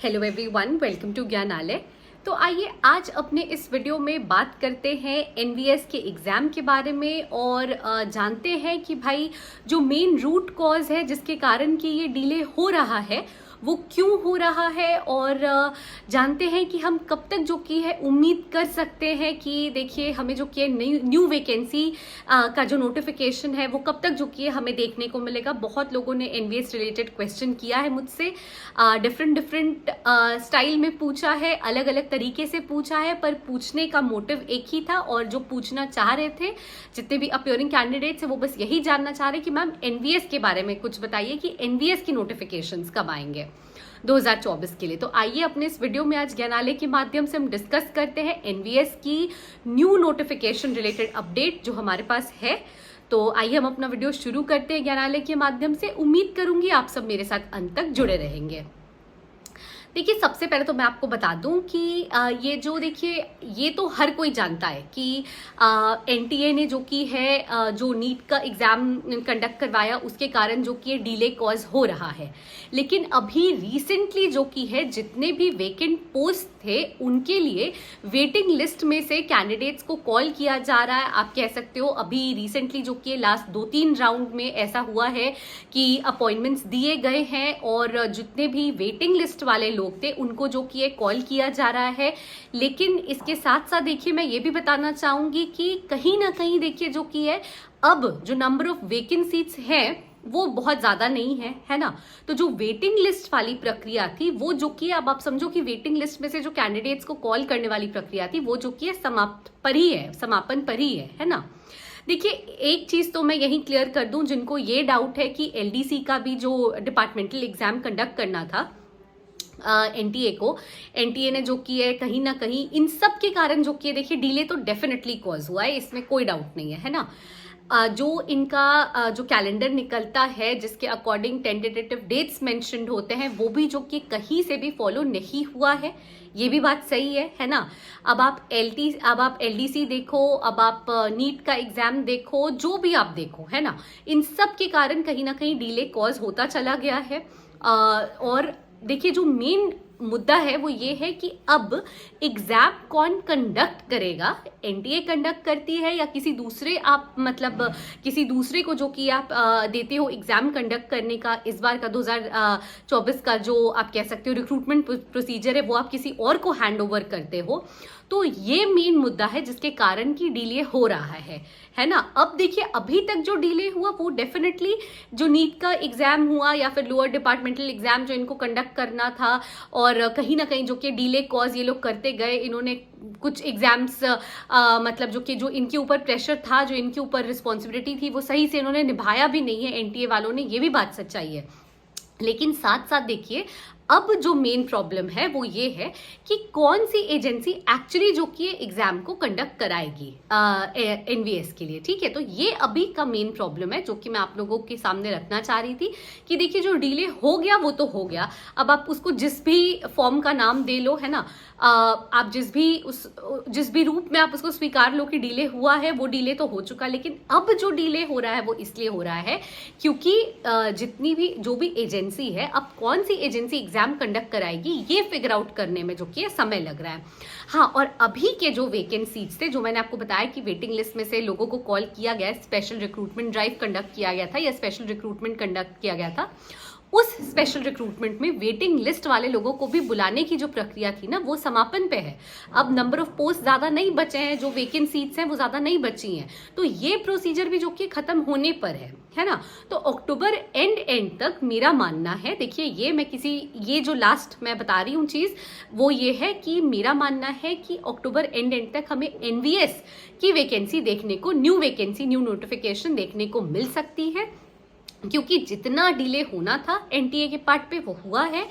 Hello everyone, welcome to Gyanalaya. तो आइए आज अपने इस वीडियो में बात करते हैं एनवीएस के एग्ज़ाम के बारे में और जानते हैं कि भाई जो मेन रूट कॉज है जिसके कारण कि ये डिले हो रहा है वो क्यों हो रहा है और जानते हैं कि हम कब तक जो की है उम्मीद कर सकते हैं कि देखिए हमें जो कि न्यू वैकेंसी का जो नोटिफिकेशन है वो कब तक जो कि हमें देखने को मिलेगा। बहुत लोगों ने एनवीएस रिलेटेड क्वेश्चन किया है मुझसे, डिफरेंट स्टाइल में पूछा है, अलग अलग तरीके से पूछा है, पर पूछने का मोटिव एक ही था और जो पूछना चाह रहे थे जितने भी अपीयरिंग कैंडिडेट्स हैं वो बस यही जानना चाह रहे कि मैम एनवीएस के बारे में कुछ बताइए कि एनवीएस की नोटिफिकेशंस कब आएंगे 2024 के लिए। तो आइए अपने इस वीडियो में आज ज्ञानालय के माध्यम से हम डिस्कस करते हैं एनवीएस की न्यू नोटिफिकेशन रिलेटेड अपडेट जो हमारे पास है। तो आइए हम अपना वीडियो शुरू करते हैं ज्ञानालय के माध्यम से। उम्मीद करूंगी आप सब मेरे साथ अंत तक जुड़े रहेंगे। देखिए सबसे पहले तो मैं आपको बता दूं कि ये जो देखिए ये तो हर कोई जानता है कि एनटीए ने जो की है जो नीट का एग्ज़ाम कंडक्ट करवाया उसके कारण जो कि डिले कॉज हो रहा है। लेकिन अभी रिसेंटली जो की है जितने भी वेकेंट पोस्ट थे उनके लिए वेटिंग लिस्ट में से कैंडिडेट्स को कॉल किया जा रहा है। आप कह सकते हो अभी रिसेंटली जो कि लास्ट 2-3 राउंड में ऐसा हुआ है कि अपॉइंटमेंट्स दिए गए हैं और जितने भी वेटिंग लिस्ट वाले लोग थे उनको जो कि कॉल किया जा रहा है। लेकिन इसके साथ साथ देखिए मैं ये भी बताना चाहूंगी कि कहीं ना कहीं देखिए जो कि है अब जो नंबर ऑफ वेकेंट सीट्स हैं वो बहुत ज्यादा नहीं है, है ना। तो जो वेटिंग लिस्ट वाली प्रक्रिया थी वो जो कि अब आप समझो कि वेटिंग लिस्ट में से जो कैंडिडेट्स को कॉल करने वाली प्रक्रिया थी वो जो कि समापन पर ही है ना। देखिए एक चीज तो मैं यहीं क्लियर कर दूं जिनको ये डाउट है कि एलडीसी का भी जो डिपार्टमेंटल एग्जाम कंडक्ट करना था एनटीए ने जो की है कहीं ना कहीं इन सब के कारण जो कि देखिए डिले तो डेफिनेटली कॉज हुआ है, इसमें कोई डाउट नहीं है ना। जो इनका जो कैलेंडर निकलता है जिसके अकॉर्डिंग टेंटेटिव डेट्स मेंशन्ड होते हैं वो भी जो कि कहीं से भी फॉलो नहीं हुआ है, ये भी बात सही है ना। अब आप एलडीसी देखो, अब आप नीट का एग्जाम देखो, जो भी आप देखो है ना, इन सब के कारण कहीं ना कहीं डिले कॉज होता चला गया है। और देखिए जो मेन मुद्दा है वो ये है कि अब एग्जाम कौन कंडक्ट करेगा, एनटीए कंडक्ट करती है या किसी दूसरे आप मतलब किसी दूसरे को जो कि आप देते हो एग्जाम कंडक्ट करने का। इस बार का 2024 का जो आप कह सकते हो रिक्रूटमेंट प्रोसीजर है वो आप किसी और को हैंड ओवर करते हो। तो ये मेन मुद्दा है जिसके कारण की डिले हो रहा है ना। अब देखिए अभी तक जो डिले हुआ वो डेफिनेटली जो नीट का एग्जाम हुआ या फिर लोअर डिपार्टमेंटल एग्जाम जो इनको कंडक्ट करना था और कहीं ना कहीं जो कि डिले कॉज ये लोग करते गए। इन्होंने कुछ एग्जाम्स मतलब जो इनके ऊपर प्रेशर था, जो इनके ऊपर रिस्पॉन्सिबिलिटी थी वो सही से इन्होंने निभाया भी नहीं है एनटीए वालों ने, ये भी बात सच्चाई है। लेकिन साथ साथ देखिए अब जो मेन प्रॉब्लम है वो ये है कि कौन सी एजेंसी एक्चुअली जो कि एग्जाम को कंडक्ट कराएगी एनवीएस के लिए, ठीक है। तो ये अभी का मेन प्रॉब्लम है जो कि मैं आप लोगों के सामने रखना चाह रही थी कि देखिए जो डिले हो गया वो तो हो गया। अब आप उसको जिस भी फॉर्म का नाम दे लो, है ना, आप जिस भी रूप में आप उसको स्वीकार लो कि डिले हुआ है वो डिले तो हो चुका। लेकिन अब जो डिले हो रहा है वो इसलिए हो रहा है क्योंकि जितनी भी जो भी एजेंसी है, अब कौन सी एजेंसी एग्जाम कंडक्ट कराएगी ये फिगर आउट करने में जो कि समय लग रहा है। हाँ, और अभी के जो वेकेंट सीट्स थे जो मैंने आपको बताया कि वेटिंग लिस्ट में से लोगों को कॉल किया गया, स्पेशल रिक्रूटमेंट ड्राइव कंडक्ट किया गया था या स्पेशल रिक्रूटमेंट कंडक्ट किया गया था, उस स्पेशल रिक्रूटमेंट में वेटिंग लिस्ट वाले लोगों को भी बुलाने की जो प्रक्रिया थी ना वो समापन पे है। अब नंबर ऑफ पोस्ट ज्यादा नहीं बचे हैं, जो वेकेंट सीट्स हैं वो ज्यादा नहीं बची हैं, तो ये प्रोसीजर भी जो कि खत्म होने पर है ना। तो अक्टूबर एंड तक मेरा मानना है, देखिए ये जो लास्ट मैं बता रही हूँ चीज वो ये है कि मेरा मानना है कि अक्टूबर एंड तक हमें एनवीएस की वैकेंसी देखने को, न्यू नोटिफिकेशन देखने को मिल सकती है। क्योंकि जितना डिले होना था एनटीए के पार्ट पे वो हुआ है।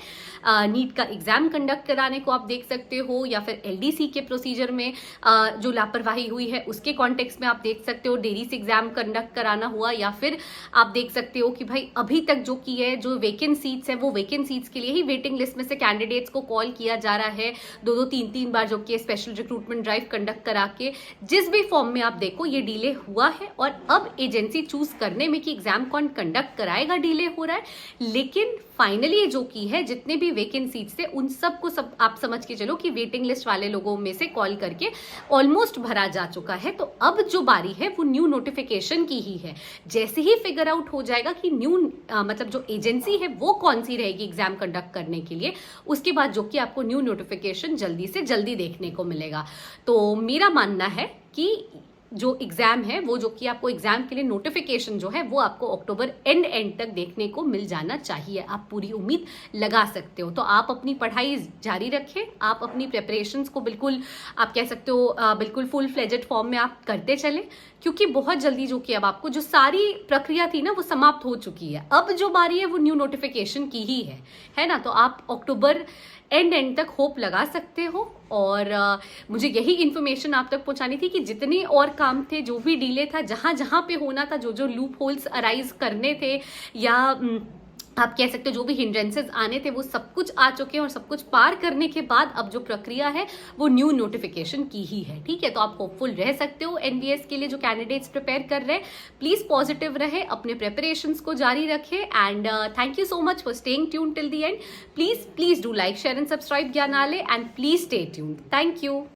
नीट का एग्जाम कंडक्ट कराने को आप देख सकते हो या फिर एलडीसी के प्रोसीजर में जो लापरवाही हुई है उसके कॉन्टेक्स्ट में आप देख सकते हो, देरी से एग्जाम कंडक्ट कराना हुआ, या फिर आप देख सकते हो कि भाई अभी तक जो की है जो वेकेंट सीट्स है वो वेकेंट सीट्स के लिए ही वेटिंग लिस्ट में से कैंडिडेट्स को कॉल किया जा रहा है 2-3 बार जो कि स्पेशल रिक्रूटमेंट ड्राइव कंडक्ट करा के। जिस भी फॉर्म में आप देखो ये डिले हुआ है और अब एजेंसी चूज करने में कि एग्जाम कौन कंडक्ट कंडक्ट कराएगा डिले हो रहा है, लेकिन फाइनली जो की है जितने भी वेकेंट सीट्स थे उन सबको सब आप समझ के चलो कि वेटिंग लिस्ट वाले लोगों में से कॉल करके ऑलमोस्ट भरा जा चुका है। तो अब जो बारी है वो न्यू नोटिफिकेशन की ही है। जैसे ही फिगर आउट हो जाएगा कि न्यू मतलब जो एजेंसी है वो कौन सी रहेगी एग्जाम कंडक्ट करने के लिए, उसके बाद जो कि आपको न्यू नोटिफिकेशन जल्दी से जल्दी देखने को मिलेगा। तो मेरा मानना है कि जो एग्जाम है वो जो कि आपको एग्जाम के लिए नोटिफिकेशन जो है वो आपको अक्टूबर एंड तक देखने को मिल जाना चाहिए। आप पूरी उम्मीद लगा सकते हो। तो आप अपनी पढ़ाई जारी रखें, आप अपनी प्रिपरेशंस को बिल्कुल आप कह सकते हो बिल्कुल फुल फ्लेजेड फॉर्म में आप करते चलें, क्योंकि बहुत जल्दी जो कि अब आपको जो सारी प्रक्रिया थी ना वो समाप्त हो चुकी है। अब जो बारी है वो न्यू नोटिफिकेशन की ही है ना। तो आप अक्टूबर एंड तक होप लगा सकते हो। और मुझे यही इन्फॉर्मेशन आप तक पहुंचानी थी कि जितने और काम थे, जो भी डिले था, जहां जहां पे होना था, जो जो लूप होल्स अराइज करने थे या आप कह सकते हो जो भी हिंड्रेंसेस आने थे वो सब कुछ आ चुके हैं। और सब कुछ पार करने के बाद अब जो प्रक्रिया है वो न्यू नोटिफिकेशन की ही है। ठीक है, तो आप होपफुल रह सकते हो। एनवीएस के लिए जो कैंडिडेट्स प्रिपेयर कर रहे हैं प्लीज पॉजिटिव रहे, अपने प्रिपरेशंस को जारी रखें। And thank you so much for staying tuned till the end. Please do like, share and subscribe Gyanalaya and please stay tuned. Thank you.